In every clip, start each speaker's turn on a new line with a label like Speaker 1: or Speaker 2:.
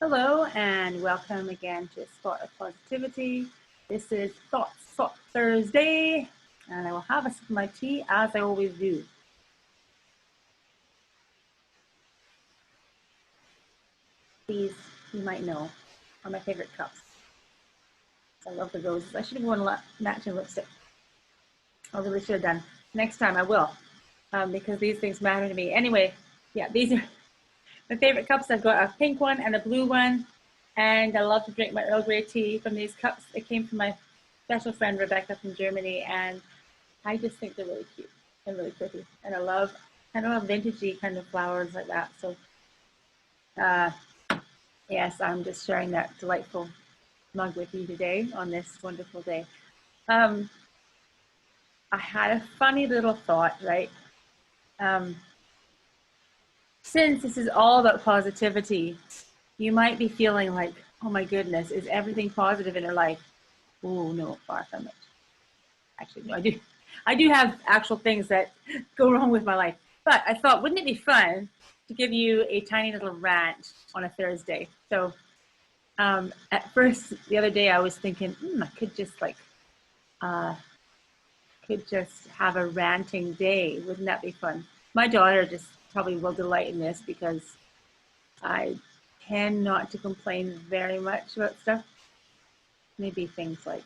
Speaker 1: Hello and welcome again to Spot of Positivity. This is Thoughts Thought Thursday, and I will have a sip of my tea as I always do. These, you might know, are my favorite cups. I love the roses. I should have worn matching lipstick. I really should have done. Next time I will, because these things matter to me. Anyway, yeah, these are my favorite cups. I've got a pink one and a blue one, and I love to drink my Earl Grey tea from these cups. It came from my special friend Rebecca from Germany, and I just think they're really cute and really pretty. And I love vintagey kind of flowers like that. So yes, I'm just sharing that delightful mug with you today on this wonderful day. I had a funny little thought, right? Since this is all about positivity, you might be feeling like, oh my goodness, is everything positive in your life? Oh no, far from it. Actually, no, I do have actual things that go wrong with my life. But I thought, wouldn't it be fun to give you a tiny little rant on a Thursday? So at first, the other day, I was thinking, I could just have a ranting day. Wouldn't that be fun? My daughter just probably will delight in this because I tend not to complain very much about stuff. Maybe things like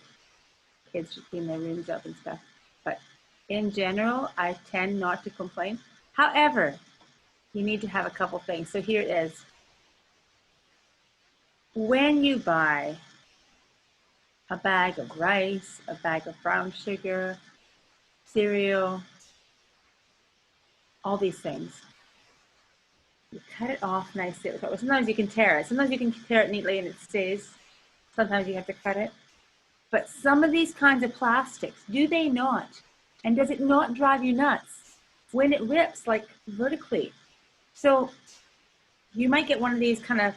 Speaker 1: kids should clean their rooms up and stuff. But in general, I tend not to complain. However, you need to have a couple things. So here it is. When you buy a bag of rice, a bag of brown sugar, cereal, all these things, you cut it off nicely. Sometimes you can tear it. Sometimes you can tear it neatly and it stays. Sometimes you have to cut it. But some of these kinds of plastics, do they not? And does it not drive you nuts when it rips like vertically? So you might get one of these kind of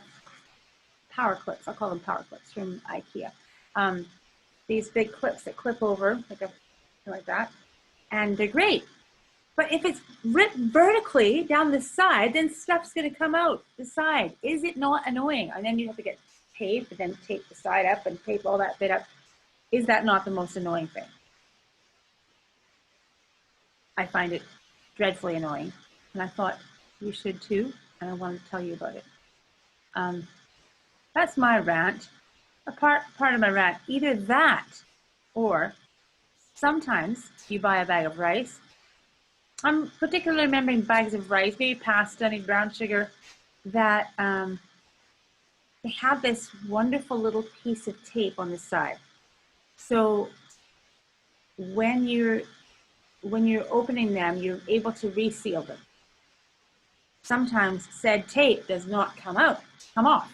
Speaker 1: power clips. I'll call them power clips from IKEA. These big clips that clip over like that, and they're great. But if it's ripped vertically down the side, then stuff's going to come out the side. Is it not annoying? And then you have to get tape and then tape the side up and tape all that bit up. Is that not the most annoying thing? I find it dreadfully annoying. And I thought you should too, and I wanted to tell you about it. That's my rant. A part of my rant. Either that, or sometimes you buy a bag of rice. I'm particularly remembering bags of rice, maybe pasta, maybe brown sugar, that they have this wonderful little piece of tape on the side. So when you're opening them, you're able to reseal them. Sometimes said tape does not come off.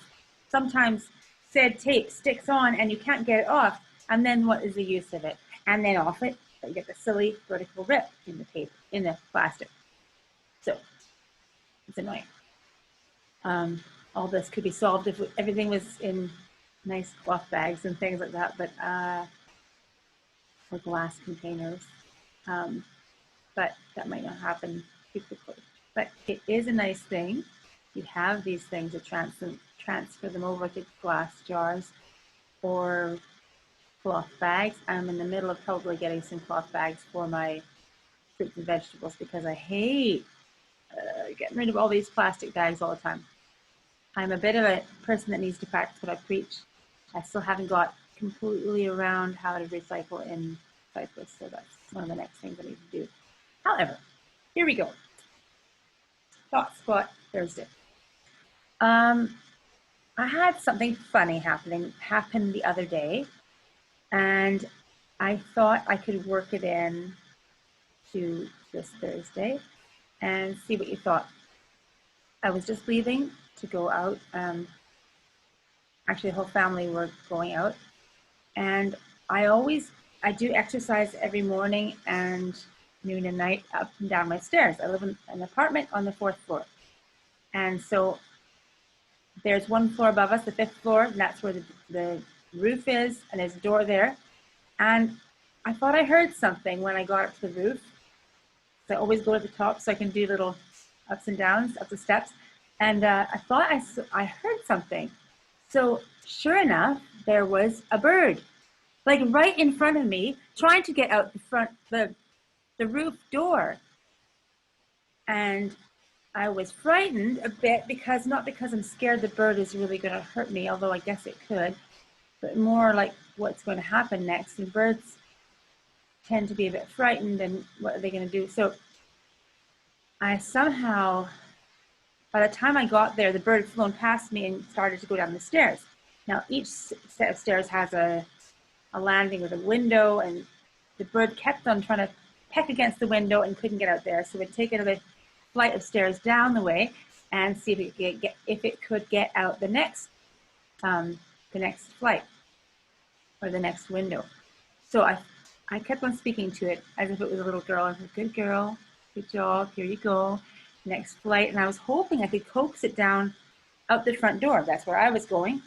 Speaker 1: Sometimes said tape sticks on and you can't get it off. And then what is the use of it? And then off it, but you get the silly vertical rip in the tape, in the plastic. So it's annoying. All this could be solved if everything was in nice cloth bags and things like that, but or glass containers. But that might not happen too quickly. But it is a nice thing. You have these things to transfer them over to glass jars or cloth bags. I'm in the middle of probably getting some cloth bags for my fruits and vegetables because I hate getting rid of all these plastic bags all the time. I'm a bit of a person that needs to practice what I preach. I still haven't got completely around how to recycle in Cyprus, so that's one of the next things I need to do. However, here we go. Thought Spot Thursday. I had something funny happen the other day, and I thought I could work it in to this Thursday and see what you thought. I was just leaving to go out. Actually, the whole family were going out, and I do exercise every morning and noon and night up and down my stairs. I live in an apartment on the 4th floor, and so there's one floor above us, the 5th floor, and that's where the roof is, and there's a door there. And I thought I heard something when I got up to the roof. So I always go to the top so I can do little ups and downs, up the steps. And I thought I heard something. So sure enough, there was a bird, like right in front of me, trying to get out the roof door. And I was frightened a bit because, not because I'm scared the bird is really going to hurt me, although I guess it could, but more like what's going to happen next. And birds tend to be a bit frightened, and what are they going to do? So I somehow, by the time I got there, the bird had flown past me and started to go down the stairs. Now, each set of stairs has a landing with a window, and the bird kept on trying to peck against the window and couldn't get out there. So we'd take it a flight of stairs down the way and see if it could get out the next flight or the next window. So I kept on speaking to it as if it was a little girl. I said, "Good girl, good job, here you go, next flight." And I was hoping I could coax it down out the front door. That's where I was going.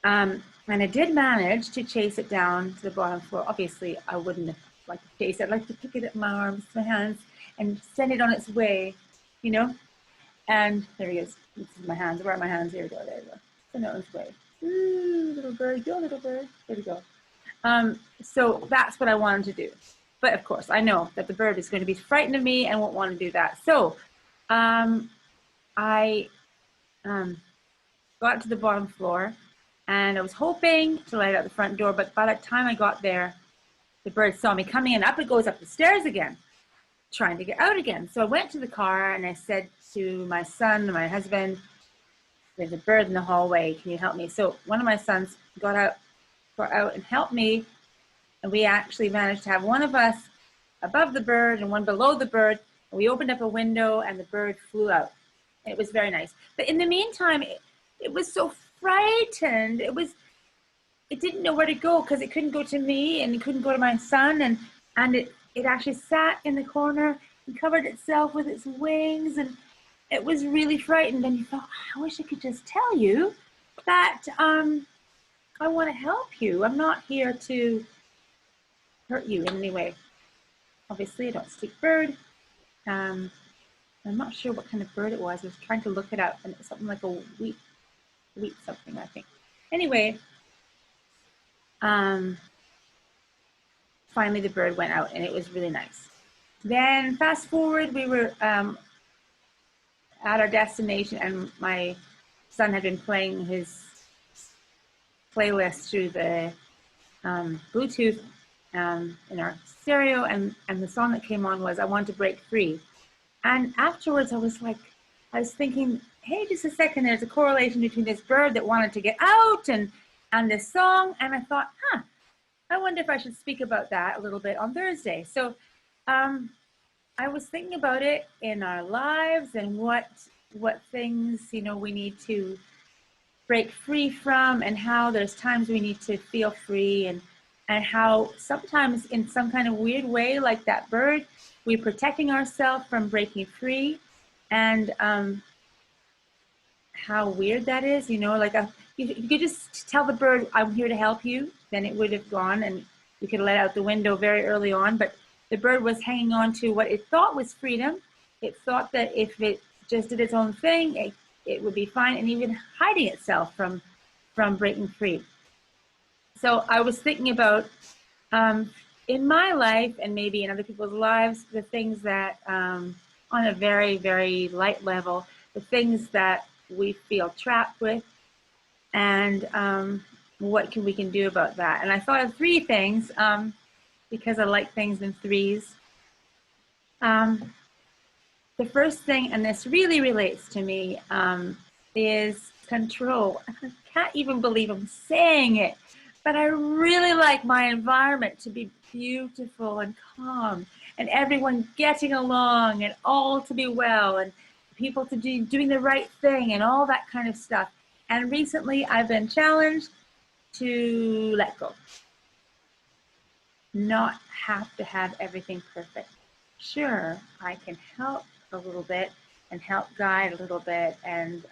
Speaker 1: And I did manage to chase it down to the bottom floor. Obviously, I wouldn't have liked to chase it. I'd like to pick it up in my arms, my hands, and send it on its way, you know? And there he is. This is my hands. Where are my hands? Here we go. There we go. Send it on its way. Ooh, little bird. Go, little bird. There we go. So that's what I wanted to do. But of course, I know that the bird is going to be frightened of me and won't want to do that. So I got to the bottom floor, and I was hoping to let out the front door, but by the time I got there, the bird saw me coming, and up it goes up the stairs again, trying to get out again. So I went to the car and I said to my son and my husband, "There's a bird in the hallway, can you help me?" So one of my sons got out and helped me, and we actually managed to have one of us above the bird and one below the bird, and we opened up a window and the bird flew out. It was very nice. But in the meantime, it was so frightened. It didn't know where to go because it couldn't go to me and it couldn't go to my son, and it actually sat in the corner and covered itself with its wings, and it was really frightened. And you thought, I wish I could just tell you that I want to help you. I'm not here to hurt you in any way. Obviously, I don't speak bird. I'm not sure what kind of bird it was. I was trying to look it up, and it was something like a wheat something, I think. Anyway, finally the bird went out, and it was really nice. Then fast forward, we were at our destination, and my son had been playing his playlist through the Bluetooth in our stereo, and the song that came on was "I Want to Break Free." And afterwards I was thinking, hey, just a second, there's a correlation between this bird that wanted to get out and this song. And I thought, I wonder if I should speak about that a little bit on Thursday. So I was thinking about it in our lives and what things, we need to break free from, and how there's times we need to feel free, and how sometimes in some kind of weird way, like that bird, we're protecting ourselves from breaking free, and how weird that is, like you could just tell the bird, "I'm here to help you," then it would have gone, and you could let out the window very early on. But the bird was hanging on to what it thought was freedom. It thought that if it just did its own thing, it would be fine, and even hiding itself from breaking free. So I was thinking about, in my life and maybe in other people's lives, the things that, on a very, very light level, the things that we feel trapped with, and what we can do about that. And I thought of 3 things, because I like things in threes. The first thing, and this really relates to me, is control. I can't even believe I'm saying it, but I really like my environment to be beautiful and calm, and everyone getting along, and all to be well, and people to be doing the right thing, and all that kind of stuff. And recently I've been challenged to let go. Not have to have everything perfect. Sure, I can help a little bit and help guide a little bit and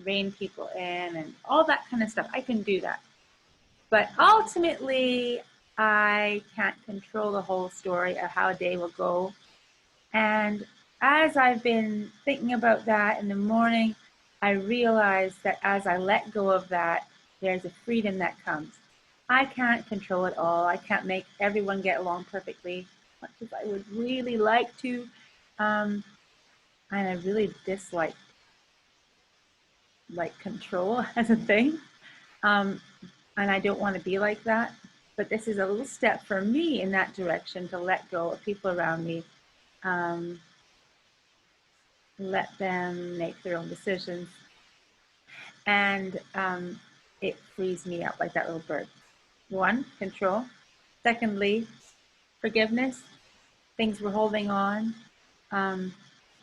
Speaker 1: rein people in and all that kind of stuff. I can do that. But ultimately, I can't control the whole story of how a day will go. And as I've been thinking about that in the morning, I realize that as I let go of that, there's a freedom that comes. I can't control it all. I can't make everyone get along perfectly, much as I would really like to. Um, and I really dislike control as a thing. Um, and I don't want to be like that. But this is a little step for me in that direction to let go of people around me, um, let them make their own decisions, and it frees me up like that little bird. One, control. Secondly, forgiveness. Things we're holding um,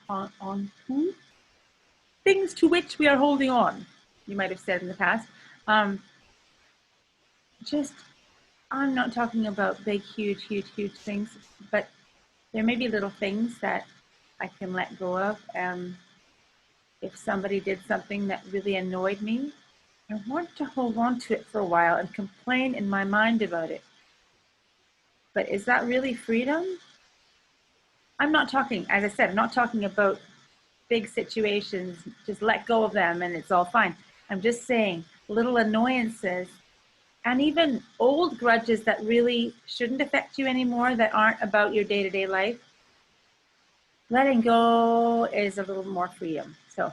Speaker 1: on to, things to which we are holding on. You might have said in the past. Um, just, I'm not talking about big, huge, huge, huge things, but there may be little things that I can let go of. If somebody did something that really annoyed me, I want to hold on to it for a while and complain in my mind about it. But is that really freedom? I'm not talking, as I said, I'm not talking about big situations, just let go of them and it's all fine. I'm just saying little annoyances and even old grudges that really shouldn't affect you anymore, that aren't about your day-to-day life. Letting go is a little more freedom. So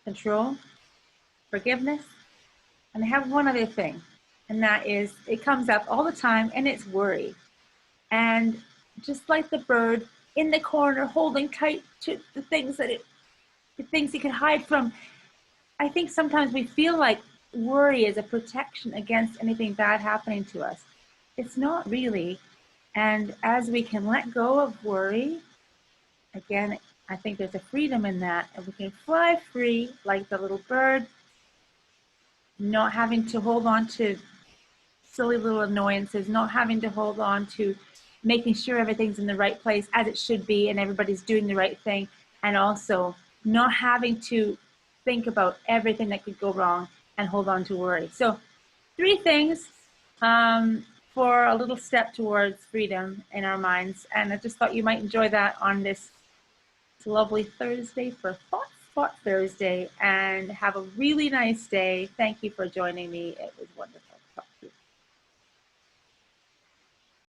Speaker 1: control, forgiveness, and I have one other thing, and that is it comes up all the time, and it's worry. And just like the bird in the corner holding tight to the things that the things it can hide from, I think sometimes we feel like worry is a protection against anything bad happening to us. It's not really. And as we can let go of worry, again, I think there's a freedom in that, and we can fly free like the little bird, not having to hold on to silly little annoyances, not having to hold on to making sure everything's in the right place as it should be and everybody's doing the right thing, and also not having to think about everything that could go wrong and hold on to worry. So 3 things for a little step towards freedom in our minds, and I just thought you might enjoy that on this lovely Thursday for Thought Spot Thursday, and have a really nice day. Thank you for joining me. It was wonderful.